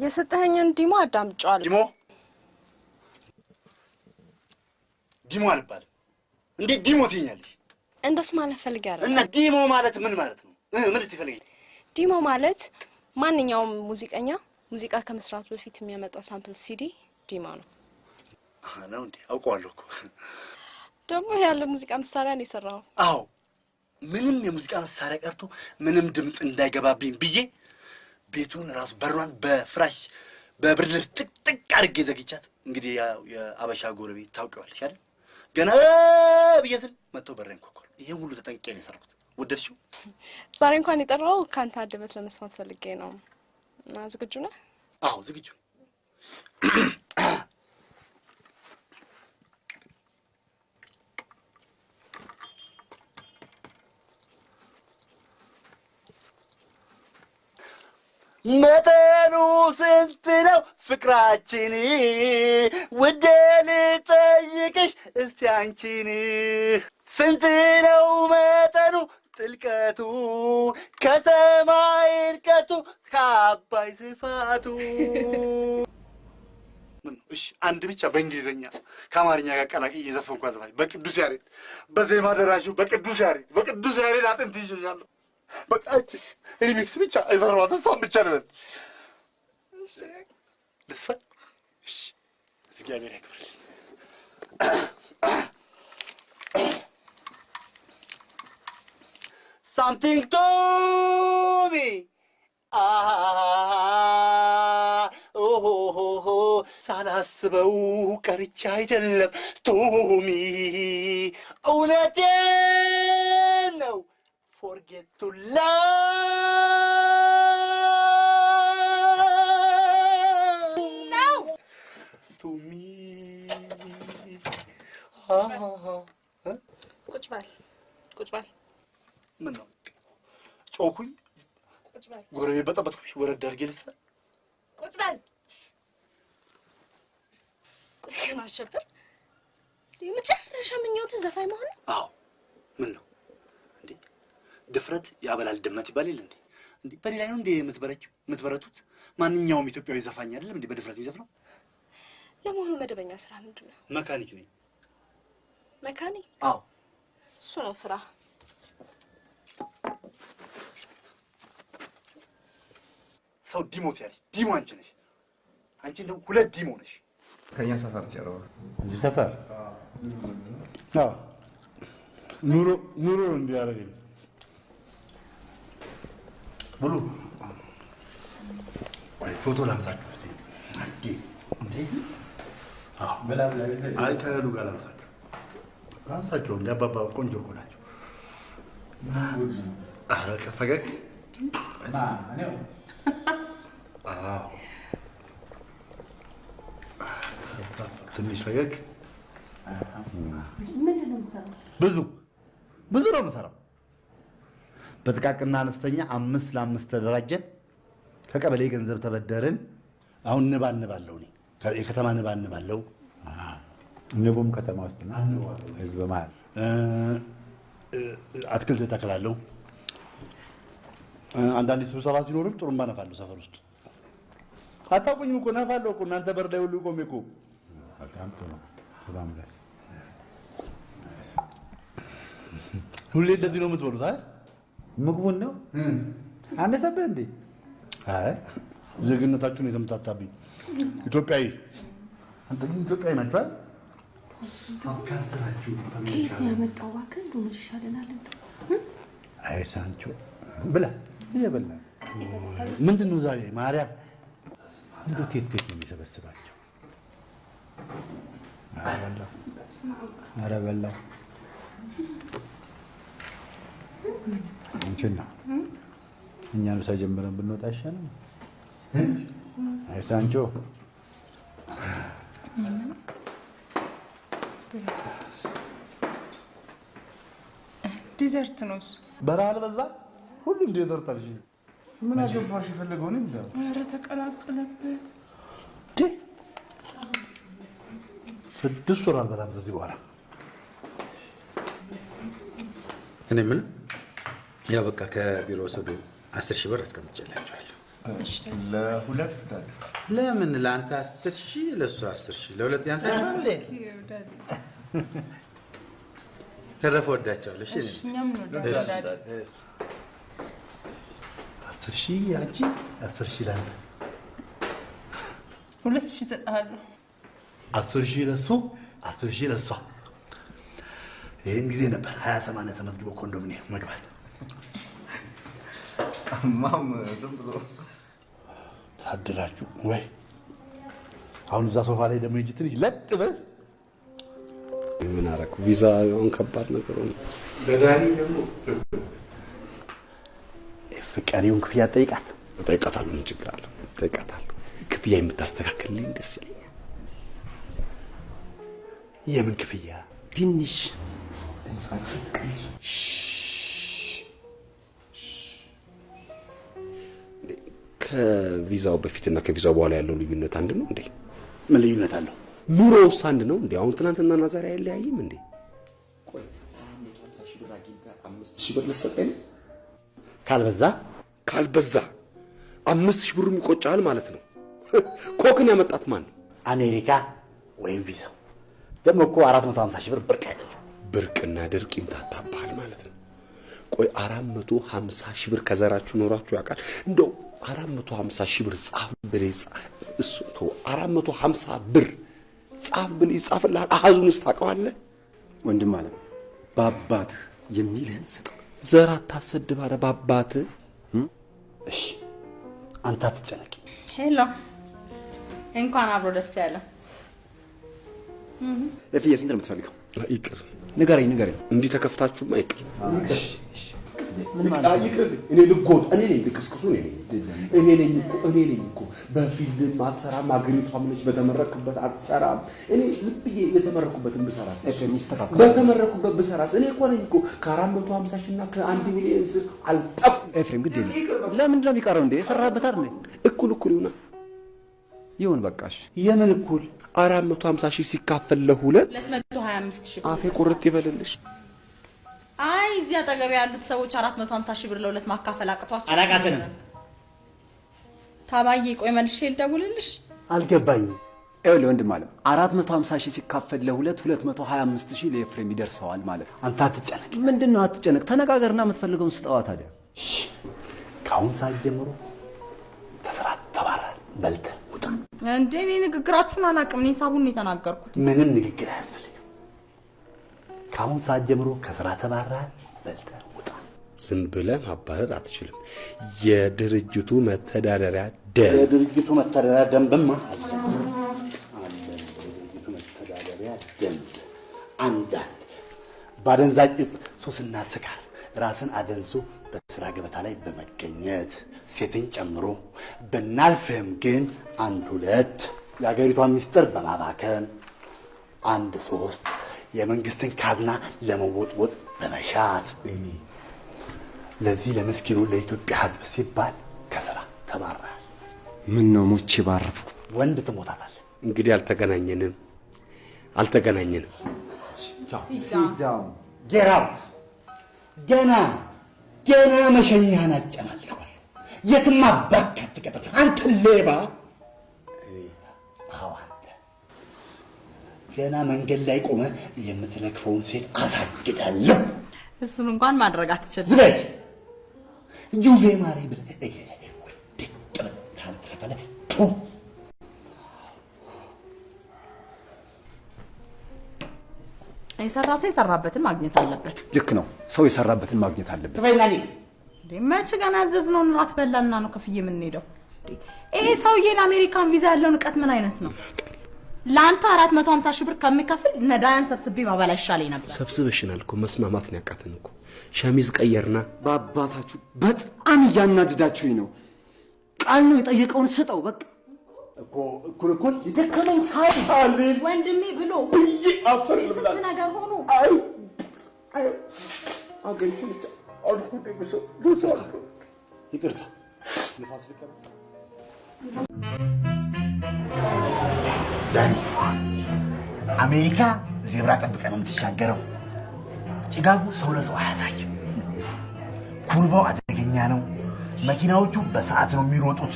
የሰጠኸኝን ዲሞ አዳምጫለሁ ዲሞ አልባልም እንዴ ዲሞ ትይኛለሽ እንደስ ማለት ፈልጌ አይደል እና ዲሞ ማለት ምን ማለት ነው ምን ልትፈልጊ ዲሞ ማለት ማንኛውም ሙዚቀኛ ሙዚቃ ከመስራቱ በፊት የሚያመጣው ሳምፕል ሲዲ ዲሞ ነው ነው እንዴ አውቀዋለሁ እኮ ደግሞ ያለ ሙዚቃ መሳሪያ ነው የሰራው አዎ ምንም የሙዚቃ መሳሪያ ቀርቶ ምንም ድምጽ እንዳይገባብኝ ብዬ ቤቱን ራሱ በሯን በፍራሽ በብርድ ልብስ ጥቅጥቅ አድርጌ ዘግቻት እንግዲህ የአበሻ ጎረቤት ታውቂዋለሽ አይደል ገና ብዬስል መጥቶ በረን ኮኮል ይሄን ሁሉ ተጠንቅቄ ነው የሰራሁት ወደድሽው ዛሬ እንኳን የጠራው ካንተ አድበት ለመስማት ፈልጌ ነው ዝግጁ ነህ አዎ ዝግጁ መጠኑ ስንት ነው ፍቅራችን ውዴ ልጠይቅሽ እስቲ አንቺን ስንት ነው መጠኑ ጥልቀቱ ከሰማይ ርቀቱ ከአባይ ስፋቱ ምን እሺ አንድ ብቻ በእንግሊዘኛ ከአማርኛ ጋር ቀላቅዬ እየዘፈንኩ አዘፋኝ በቅዱስ ያሬድ በዜማ ደራሹ በቅዱስ ያሬድ አጥንት ይዤሻለሁ በቃ ሪሚክስ ብቻ አይዘራው ተሳም ብቻ ነው እሺ ልስፈን እሺ እግዚአብሔር ያክብርልኝ something to me ሳላስበው ቀርቻ አይደለም ቶሚ እውነቴን ነው forget to love no to me ቁጭ በል ምን ነው ጮኩኝ ቁጭ በል ጎረቤ በጠበጥኩሽ ወረድ አድርጌ ልስፈ ቁጭ በል ቆይ ማሸበር የመጨረሻ ምኞት ዘፋኝ መሆን አዎ ምን ነው እንዴ ድፍረት ያበላል ድመት ይባል የለ እንዴ በሌላ ነው እንዴ የምትበረቱት ማንኛውም ኢትዮጵያዊ ዘፋኝ አይደለም እንዴ በድፍረት የሚዘፍነው ለመሆኑ መደበኛ ስራ ምንድነው መካኒክ ነኝ መካኒክ አዎ እሱ ነው ስራ ሰው ዲሞት ያለሽ ዲሞ አንቺ ነሽ አንቺ እንደው ሁለት ዲሞ ነሽ ከኛ ሰፈር ጨረው እዚህ ሰፈር አዎ ኑሮ እንዲያደርግኝ ሙሉ ወይ ፎቶ ላንሳችሁ እስቲ እንዴ አዎ በላ አይ ከሉ ጋር ላንሳችሁ እንደ አባባ ቆንጆ እኮ ናቸው ኧረ ፈገግ ነው አዎ ትንሽ ፈገግ ምንድን ነው የምትሰራው? ብዙ ነው የምሰራው በጥቃቅንና አነስተኛ 5 ለ5 ተደራጀን ከቀበሌ ገንዘብ ተበደርን አሁን ንባንባለው እኔ የከተማ ንባንባለው ንቡም ከተማ ውስጥ ነው ህዝብ መሃል አትክልት ተከላለሁ አንዳንድ ስብሰባ ሲኖርም ጥሩምባ ነፋለሁ ሰፈር ውስጥ አታውቁኝም እኮ ነፋለሁ እኮ እናንተ በር ላይ ሁሉ ቆሜ እኮ በጣም ጥሩ ሰላም ላይ ሁሌ እንደዚህ ነው የምትበሉት አይደል ምግቡን ነው አነሰብህ እንዴ አይ ዜግነታችሁን የተምታታብኝ ኢትዮጵያዊ አንተ ኢትዮጵያዊ ናችሁ አይደል አብካስተናችሁ ከየት ነው ያመጣው እባክህ እንደው ምን ይሻለናል አይ ሳንቾ ብላ ይበላ ምንድን ነው ዛሬ ማርያም እንዴት የት ነው የሚሰበስባቸው አረበላ እንችና እኛም ሳይጀምረን ብንወጣ አይሻልም አይ ሳንቾ ዲዘርት ነው እሱ በራል በዛ ሁሉም ዲዘርት አልሽ ምን አገባሽ የፈለገው ነው ይላል ኧረ ተቀላቀለበት 6 ወር አልበላም ከዚህ በኋላ እኔ ምን ያው በቃ ከቢሮ ወሰዱ 10,000 ብር አስቀምጬላችኋለሁ ለሁለት ዳግ ለምን ለአንተ 10,000 ለሱ 10,000 ለሁለት ያንሳል እንዴ? ተረፈ ወዳቸዋለሽ እሺ እኛም ነው ዳድ 10,000 አንቺ 10,000 ላንተ 2,000 ሰጣለሁ 10,000 ለሱ 10,000 ለሷ ይሄን ጊዜ ነበር 28 ተመዝግቦ ኮንዶሚኒየም መግባት ማም ዝም ብሎ ታድላችሁ ወይ አሁን እዛ ሶፋ ላይ ደግሞ ይጅትል ለጥ በል ምን አረኩ ቪዛውን ከባድ ነገር ነው ለዳኒ ደግሞ ፍቃሪውን ክፍያ ጠይቃታለሁ ምን ችግር አለ ጠይቃታለሁ ክፍያ የምታስተካክልልኝ ደስ ይለኛል የምን ክፍያ ትንሽ ድምጻችሁ ትቀንሱ ከቪዛው በፊትና ከቪዛው በኋላ ያለው ልዩነት አንድ ነው እንዴ ምን ልዩነት አለው ኑሮውስ አንድ ነው እንዴ አሁን ትናንትናና ዛሬ አይለያይም እንዴ ቆይ 450,000 ብር አግኝታ 5,000 ብር ልትሰጠኝ ካልበዛ 5,000 ብሩ ይቆጫል ማለት ነው ኮክን ያመጣት ማን አሜሪካ ወይም ቪዛው ደግሞ እኮ 450,000 ብር ብርቅ አይደለም ብርቅና ድርቅ ይምታታባል ማለት ነው ቆይ 450,000 ብር ከዘራችሁ ኖራችሁ ያውቃል እንደው 450,000 ብር ጻፍ ብለህ እሱ 450 ብር ጻፍ ብለህ ጻፍልሃል አሃዙንስ ታውቀዋለህ ወንድም ማለት ባባትህ የሚልህን ስጠው ዘር አታሰድብ አረ ባባትህ እሺ አንተ አትጨነቂ ሄሎ እንኳን አብሮ ደስ ያለ ለፍዬ ስንት ነው የምትፈልገው ይቅር ንገረኝ እንዲህ ተከፍታችሁማ ይቅር ምን ማለት ይቅርልኝ እኔ ልጎድ እኔ ነኝ ልክስክሱ እኔ ነኝ እኮ በፊልድ ማትሰራም አገሪቷም ነች በተመረክበት አትሰራም እኔ ዝም ብዬ የተመረኩበትን ብሰራስ በተመረኩበት ብሰራስ እኔ እኮ ነኝ እኮ ከ450,000 እና ከ1 ሚሊዮን ዝር አልጠፍ ኤፍሬም ግድ የለም ለምንድን ነው የሚቀረው እንዴ የሰራህበት አይደል እኩል ይሁን በቃሽ የምን እኩል 450,000 ሲካፈል ለሁለት 225,000 አፌ ቁርጥ ይበልልሽ አይ እዚያ አጠገብ ያሉት ሰዎች 450,000 ብር ለሁለት ማካፈል አቅቷቸው አላቃተንም ታባዬ ቆይ መልሼ ልደውልልሽ አልገባኝም ይኸውልህ ወንድም ማለት 450,000 ሲካፈል ለሁለት 225,000 ለኤፍሬም ይደርሰዋል ማለት አንተ አትጨነቅ ምንድነው አትጨነቅ ተነጋገርና የምትፈልገውን ስጠዋ ታዲያ ካሁን ሰዓት ጀምሮ ተባራል በልተህ ውጣ እንዴ እኔ ንግግራችሁን አላውቅም እኔ ሳቡን የተናገርኩት ምንም ንግግር አያስፈልግም ካሁን ሰዓት ጀምሮ ከስራ ተባራል በልተህ ውጣ ዝም ብለህ ማባረር አትችልም የድርጅቱ መተዳደሪያ ደንብማ አለ የድርጅቱ መተዳደሪያ ደንብ አንዳንድ ባደንዛዥ እጽ ሱስና ስካር ራስን አደንዞ በስራ ገበታ ላይ በመገኘት ሴትን ጨምሮ በናልፍህም ግን 1-2 የሀገሪቷን ሚስጥር በማባከን 1-3 የመንግስትን ካዝና ለመወጥወጥ በመሻት ለዚህ ለመስኪኑ ለኢትዮጵያ ሕዝብ ሲባል ከስራ ተባረሃል ምን ነው ሞቼ ባረፍኩ ወንድ ትሞታታለህ እንግዲህ አልተገናኘንም Get out ገና መሸኛህን አጨማልቀዋል የትም አባክ አትቀጥል አንተ ሌባ አንተ ገና መንገድ ላይ ቆመ የምትለክፈውን ሴት አሳግዳለሁ እሱን እንኳን ማድረግ አትችልም ዝለጅ ጁቬ ማሪ ብለህ ታልሰፈለ የሰራ ሰው የሰራበትን ማግኘት አለበት ልክ ነው ሰው የሰራበትን ማግኘት አለበት ፈይናሊ መች ገና ያዘዝነውን ራት በላና ነው ከፍዬ የምንሄደው ይሄ ሰውዬ ለአሜሪካን ቪዛ ያለው ንቀት ምን አይነት ነው ለአንተ 450,000 ብር ከሚከፍል ነዳያን ሰብስቤ ማበላ ይሻለኝ ነበር ሰብስበሽናል እኮ መስማማት ነው ያቃተን እኮ ሸሚዝ ቀየርና በአባታችሁ በጣም እያናድዳችሁኝ ነው ቃል ነው የጠየቀውን ስጠው በቃ እኩል ደከመኝ ሳይል ወንድሜ ብሎ አፈር ስንት ነገር ሆኖ ይቅርታ ዳኒ አሜሪካ ዜብራ ጠብቀህ ነው የምትሻገረው ጭጋጉ ሰው ለሰው አያሳይም ኩርባው አደገኛ ነው መኪናዎቹ በሰዓት ነው የሚሮጡት።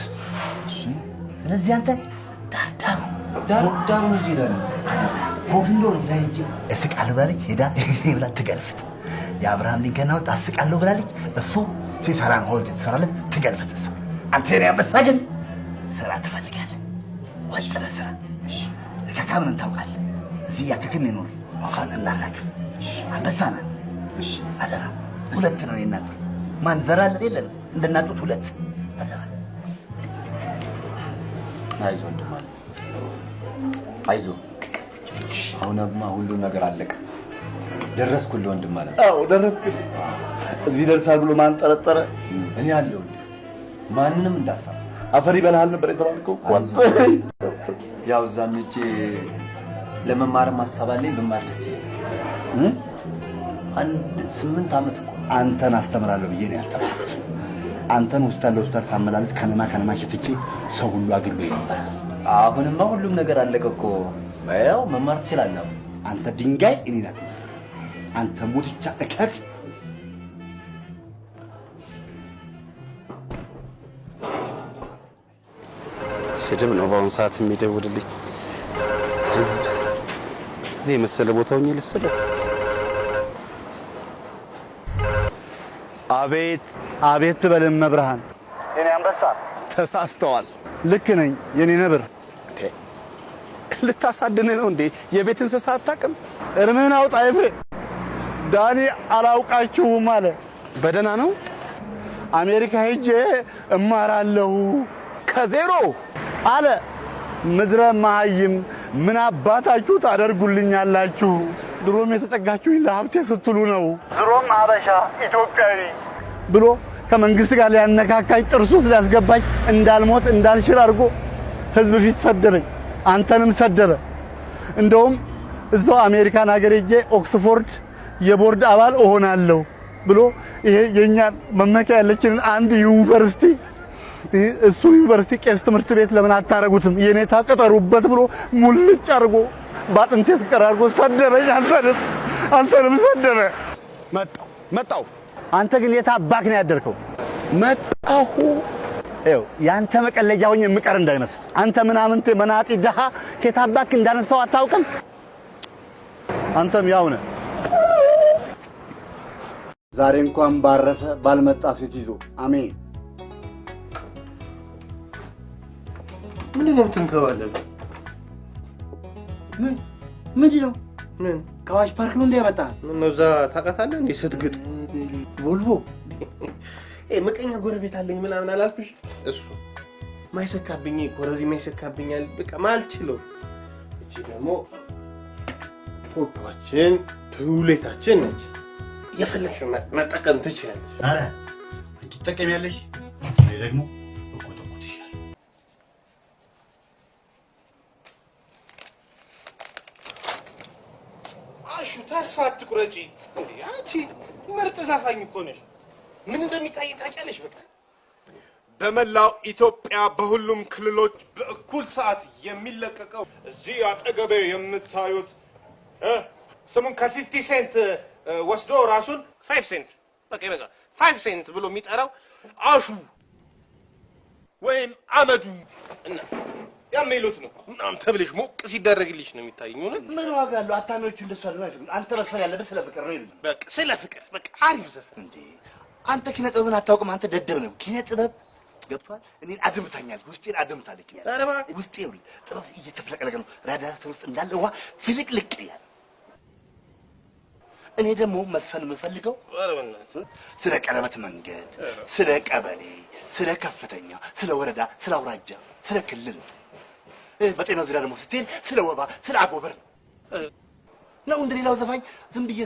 ስለዚህ አንተ ዳሩ እዚህ ዳሩ ኮክንዶ እዛ ሂጅ እስቃለሁ ብላለች። ሄዳ ብላ ትገልፍጥ። የአብርሃም ሊንከን ሐውልት አስቃለሁ ብላለች። እሱ ሲሰራን ሐውልት ትሰራለህ፣ ትገልፍጥ። እሱ አንተ የኔ አንበሳ ግን ስራ ትፈልጋለህ። ወጥረህ ስራ። ከካምን ታውቃለህ። እዚህ ያክክን ይኖር አሁን እናናግፍ። አንበሳ ነህ። አደራ ሁለት ነው የናንተ ማን ዘራለን የለም እንደናጡት ሁለት አደራ። አይዞህ ወንድም አለ አይዞህ። አሁንማ ሁሉ ነገር አለቀ። ደረስኩልህ ወንድም አለ። አዎ ደረስክልኝ። እዚህ ደርሳል ብሎ ማን ጠረጠረ? እኔ አለሁልህ። ማንንም እንዳትፈራ። አፈር ይበላሃል ነበር የተባልከው። ያው ዛምቼ ለመማር ማሰብ አለኝ። ብማር ደስ ይላል። አንድ 8 ዓመት እኮ አንተን አስተምራለሁ ብዬ ነው ያልተማርኩት። አንተን ሆስፒታል ሳመላለስ ከነማ ሸፍቼ ሰው ሁሉ አግሎኝ ነበር። አሁንማ ሁሉም ነገር አለቀ እኮ። ያው መማር ትችላለህ። አንተ ድንጋይ እኔ ናት። አንተ ሙትቻ እከክ ስድብ ነው በአሁኑ ሰዓት የሚደውልልኝ። እዚህ የመሰለ ቦታው ሆኜ ልስደው። አቤት ትበልም መብርሃን። የኔ አንበሳ ተሳስተዋል። ልክ ነኝ የኔ ነብር። ልታሳድን ነው እንዴ? የቤት እንስሳ አታውቅም? እርምህን አውጣ ይብሬ። ዳኒ አላውቃችሁም አለ። በደህና ነው? አሜሪካ ሄጄ እማራለሁ ከዜሮ አለ። ምድረ መሃይም ምን አባታችሁ ታደርጉልኛላችሁ? ድሮም የተጠጋችሁኝ ለሀብቴ ስትሉ ነው። ድሮም አበሻ ኢትዮጵያዊ ብሎ ከመንግስት ጋር ሊያነካካኝ ጥርሱ ስላስገባኝ እንዳልሞት እንዳልሽር አድርጎ ህዝብ ፊት ሰደበኝ። አንተንም ሰደበ። እንደውም እዛው አሜሪካን ሀገር ሄጄ ኦክስፎርድ የቦርድ አባል እሆናለሁ ብሎ ይሄ የኛ መመኪያ ያለችንን አንድ ዩኒቨርሲቲ እሱ ዩኒቨርሲቲ ቄስ ትምህርት ቤት ለምን አታረጉትም የኔታ ቀጠሩበት ብሎ ሙልጭ አድርጎ ባጥንቴ ስቀር አድርጎ ሰደበኝ። አንተንም ሰደበ። መጣው። አንተ ግን የት አባክ ነው ያደርከው? መጣሁ። ይኸው ያንተ መቀለጃ ሆኜ የምቀር እንዳይመስል። አንተ ምናምንቴ መናጢ ደሃ ከየት አባክ እንዳነሳው አታውቅም። አንተም ያው ነህ። ዛሬ እንኳን ባረፈ ባልመጣ ሴት ይዞ አሜን። ምንድን ነው የምትንከባለለው? ምንድን ነው? ምን ከአዋሽ ፓርክ ነው እንዲያመጣህ? ምን ነው እዛ ታውቃታለህ እንዴ? ስትግጥ ቮልቮ ምቀኛ ጎረቤት አለኝ ምናምን አላልኩሽ? እሱ ማይሰካብኝ ኮረሪ ማይሰካብኛል። በቃ ማልችለው። እቺ ደግሞ ፎቶአችን ቱሌታችን ነች። የፈለግሽ መጠቀም ትችላለሽ። አረ አንቺ ትጠቀሚያለሽ። እኔ ደግሞ እኮተኮትሻለሁ። አሹ ተስፋ አትቁረጪ እንዴ! አንቺ ምርጥ ዘፋኝ እኮ ነሽ። ምን እንደሚታይ ታውቂያለሽ? በቃ በመላው ኢትዮጵያ በሁሉም ክልሎች በእኩል ሰዓት የሚለቀቀው እዚህ አጠገቤ የምታዩት ስሙን ከ50 ሴንት ወስዶ ራሱን 5 ሴንት በቃ 5 ሴንት ብሎ የሚጠራው አሹ ወይም አመዱ እና የሚሉት ነው። እናንተ ብለሽ ሞቅ ሲደረግልሽ ነው የሚታየኝ። እውነት ምን ዋጋ አለው? አታሚዎቹ እንደሱ አይደለም። አንተ መስፈን ያለበት ስለ ፍቅር ነው ይሉኝ። በቃ ስለ ፍቅር በቃ አሪፍ ዘፈን እንዴ! አንተ ኪነ ጥበብን አታውቅም። አንተ ደደብ ነው። ኪነ ጥበብ ገብቷል። እኔን አድምታኛል። ውስጤን አድምታለች። ውስጤ ይውል ጥበብ እየተፍለቀለቀ ነው። ራዳተር ውስጥ እንዳለ ውሃ ፍልቅልቅ ያለ። እኔ ደግሞ መስፈን የምፈልገው ስለ ቀለበት መንገድ፣ ስለ ቀበሌ፣ ስለ ከፍተኛ፣ ስለ ወረዳ፣ ስለ አውራጃ፣ ስለ ክልል በጤና ዙሪያ ደግሞ ስትሄድ ስለ ወባ፣ ስለ አጎበር ነው። እንደሌላው ዘፋኝ ዝም ብዬ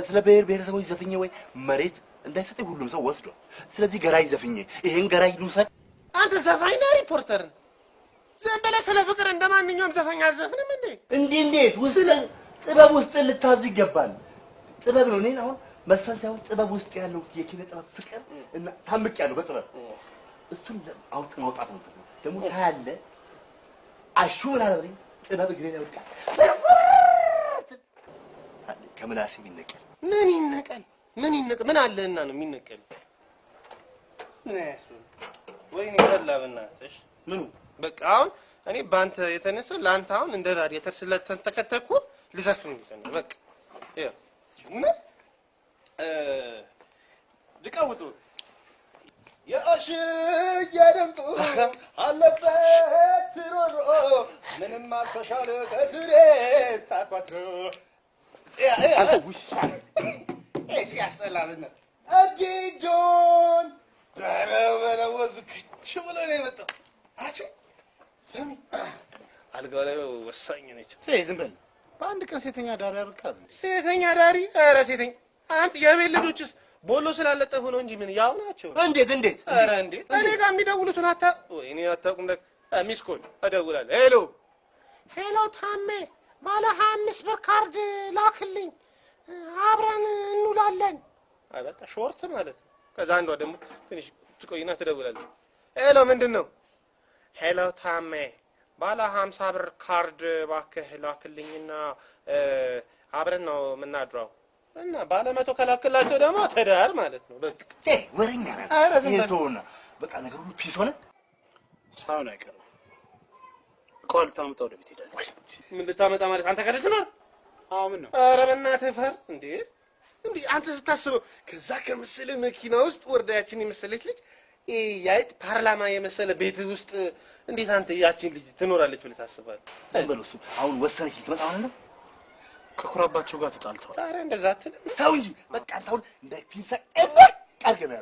ስለ ብሔር ብሔረሰቦች ዘፍኜ ወይ መሬት እንዳይሰጠኝ ሁሉም ሰው ወስዷል። ስለዚህ ገራይ ዘፍኜ ይሄን ገራይ ልውሰድ። አንተ ዘፋኝ ነህ ሪፖርተር ነህ? ዝም ብለህ ስለ ፍቅር እንደማንኛውም ዘፋኝ አዘፍንም እንዴ? እንዴት ውስጥ ጥበብ ውስጥ ልታዝ ይገባል። ጥበብ ነው። እኔን አሁን መስፈን ሳይሆን ጥበብ ውስጥ ያለው የኪነ ጥበብ ፍቅር እና ታምቅ ያለው በጥበብ እሱን አውጥ ማውጣት ነው። ደግሞ ታያለህ አሹር አለኝ ጥበብ እግሬ ላይ ወድቃ ከምላሴ ይነቀል። ምን ይነቀል? ምን አለህና ነው የሚነቀል? ነሱ ወይኔ በላ በእናትሽ ምኑ በቃ አሁን እኔ ባንተ የተነሳ ላንተ አሁን እንደ ራዲየተር ስለተንተከተኩ ልዘፍን ነው በቃ ይሄ ምን ልቀውጡ የአሽ የደምጡ አለበት ሮሮ ምንም አልተሻለ ከትሬ ታቋትሮ አንተ ውሻ ሲያስጠላልና እጅጆን በለወዝ ክች ብሎ ነው የመጣው አቺ ሰሚ አልጋው ላይ ወሳኝ ነች ዝም በል በአንድ ቀን ሴተኛ ዳሪ አርካት ሴተኛ ዳሪ ኧረ ሴተኛ አንተ የቤት ልጆችስ ቦሎ ስላለጠፉ ነው እንጂ ምን ያው ናቸው እንዴት ኧረ እንዴት እኔ ጋር የሚደውሉትን ወይኔ አታውቁም ለክ ሚስኮል እደውላለሁ ሄሎ ታሜ ባለ 25 ብር ካርድ ላክልኝ አብረን እንውላለን አይ በቃ ሾርት ማለት ከዛ አንዷ ደግሞ ትንሽ ትቆይና ትደውላለች ሄሎ ምንድነው ሄሎ ታሜ ባለ 50 ብር ካርድ ባከህ ላክልኝና አብረን ነው የምናድረው እና ባለ 100 ከላክላቸው ደግሞ ተዳር ማለት ነው በቃ ወሬኛ ይሄቶና በቃ ነገሩ ፒስ ሆነ ሳውን አይቀርም ቆል ታምጣ ወደ ቤት ሄዳለች ምን ልታመጣ ማለት አንተ ከደስ ነው አዎ ምን ነው ኧረ በእናትህ ፈር እንዴ አንተ ስታስበው ከዛ ከምስል መኪና ውስጥ ወርዳያችን የመሰለች ልጅ ያይጥ ፓርላማ የመሰለ ቤት ውስጥ እንዴት አንተ ያቺን ልጅ ትኖራለች ብለህ ታስባለህ እንበለሱ አሁን ወሰነች ልትመጣ ማለት ነው ከኩራባቸው ጋር ተጣልተዋል ኧረ እንደዛ አትልም ተው እንጂ በቃ አንተ አሁን እንደ ፒንሳ ቃል ገና